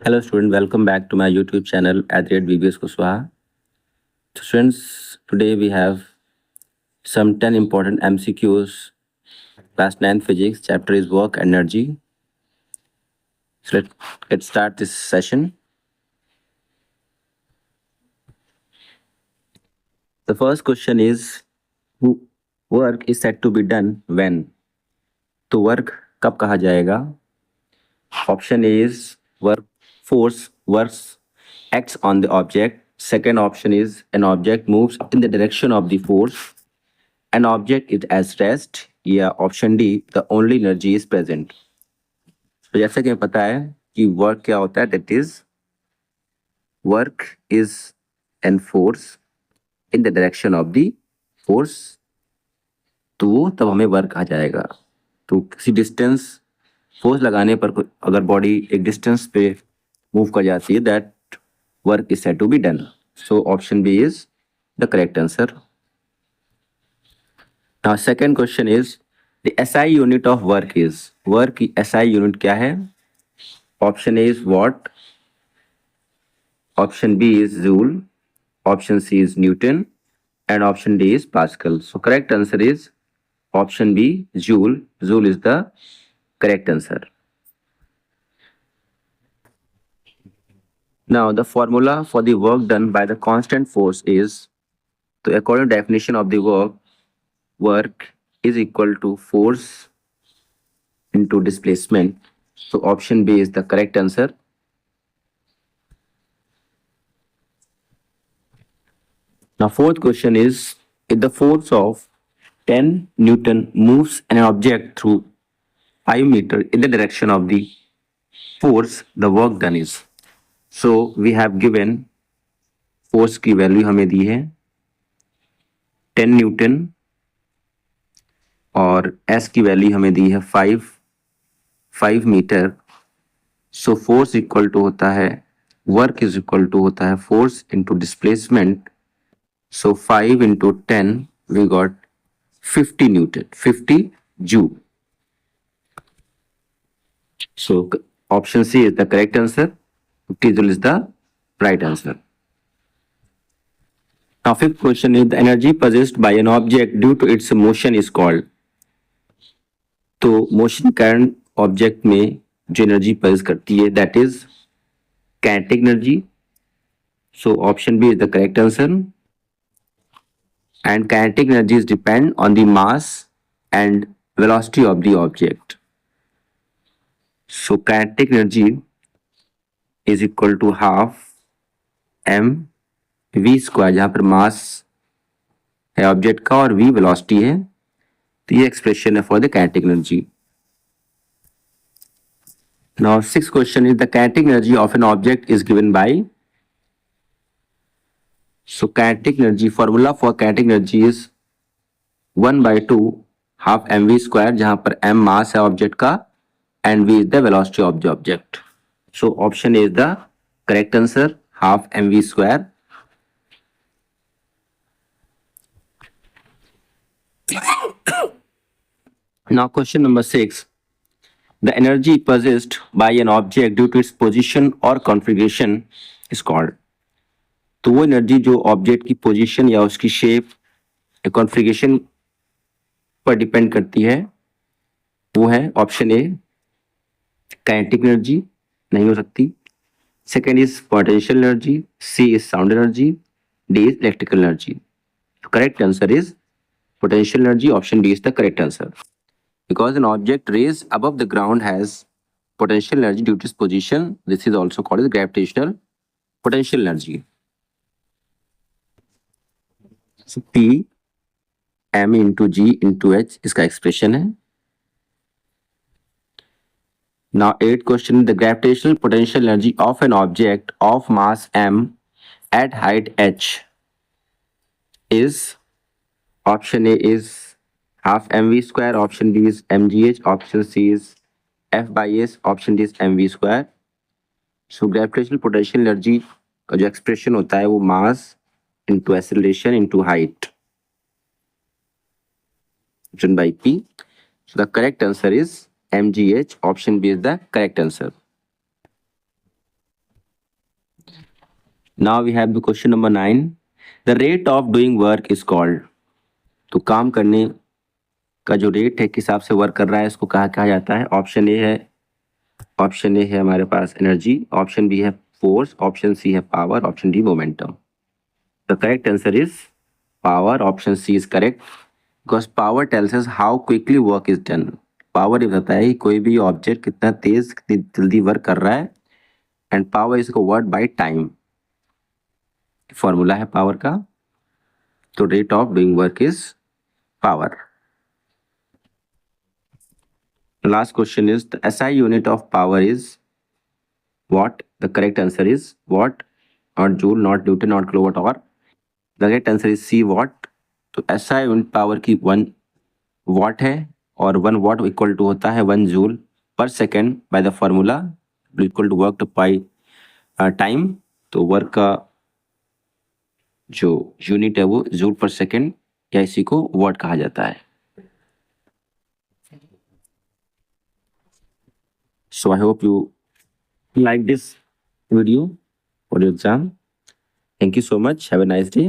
Hello student, welcome back to my YouTube channel @VBS Kuswaha. So students, today we have some 10 important MCQs, class 9 physics, chapter is work energy. So let's start this session. The first question is, work is said to be done when? तो work कब कहा जाएगा? Option A is force works acts on the object. Second option is an object moves in the direction of the force. An object is at rest. या option D the only energy is present. तो जैसा कि हमें पता है कि work क्या होता है, that is work is an force in the direction of the force. तो वो तब हमें वर्क आ जाएगा. तो किसी डिस्टेंस फोर्स लगाने पर अगर बॉडी एक डिस्टेंस पे मूव कर जाती है, that work is said to be done. So option B is the correct answer. Now second question is the SI unit of work is. Work की SI unit क्या है? Option A is watt. Option B is joule. Option C is Newton. And option D is Pascal. So correct answer is option B, joule. Joule is the correct answer. Now the formula for the work done by the constant force is, so according to definition of the work is equal to force into displacement. So option B is the correct answer. Now fourth question is, if the force of 10 Newton moves an object through 5 meter in the direction of the force, the work done is. So we have given force की value हमें दी है 10 Newton और S की value हमें दी है 5 metre. So force equal to होता है, वर्क इज इक्वल टू होता है force into displacement. So 5 into 10 we got 50 Newton, 50 joule. So option C is the correct answer. 50 joule is the right answer. Now fifth question is, the energy possessed by an object due to its motion is called. तो motion कारण object में जो energy possess करती है, that is kinetic energy. So option B is the correct answer. And kinetic energies depend on the mass and velocity of the object. So kinetic energy is equal to half mv square, जहां पर मास है object का और v velocity है. तो ये expression है for the kinetic energy. Now sixth question is, the kinetic energy of an object is given by. So kinetic energy, formula for kinetic energy is 1/2 half mv square, जहां पर m मास है object का and v is the velocity of the object. So option A is the correct answer, half mv square. Now question number 6. The energy possessed by an object due to its position or configuration is called. तो वो energy जो object की position या उसकी shape या configuration पर depend करती है, वो है ऑप्शन ए काइनेटिक एनर्जी, नहीं हो सकती. Second is potential energy, C is sound energy, D is electrical energy. Correct answer is potential energy. Option D is the correct answer. Because an object raise above the ground has potential energy due to its position. This is also called as gravitational potential energy. So P m into g into h इसका expression है. Now eighth question, the gravitational potential energy of an object of mass m at height h is. Option A is half mv square, option B is mgh, option C is F by S, option D is mv square. So gravitational potential energy का जो expression होता है वो मास into acceleration into height written by P. So the correct answer is mgh. Option B is the correct answer. Now we have the question number 9. The rate of doing work is called. तो काम करने का जो rate है किस हिसाब से work कर रहा है इसको कहा कहा जाता है. ऑप्शन ए है हमारे पास एनर्जी, ऑप्शन बी है फोर्स, ऑप्शन सी है power, option D momentum. The correct answer is power. Option C is correct because power tells us how quickly work is done. Power ये बताता है कि कोई भी ऑब्जेक्ट कितना तेज कितनी जल्दी वर्क कर रहा है. And power is word by time. Formula है पावर का. तो rate of doing work is power. Last question is the SI unit of power is what? The correct answer is watt, not joule, not Newton, not kilowatt hour. The correct answer is C watt. तो SI unit power की 1 वाट है और 1 वाट equal to होता है 1 joule per second by the formula equal to work by time. तो work का जो unit है वो जूल पर सेकेंड या इसी को वाट कहा जाता है. So I hope you like this video for your exam. Thank you so much. Have a nice day.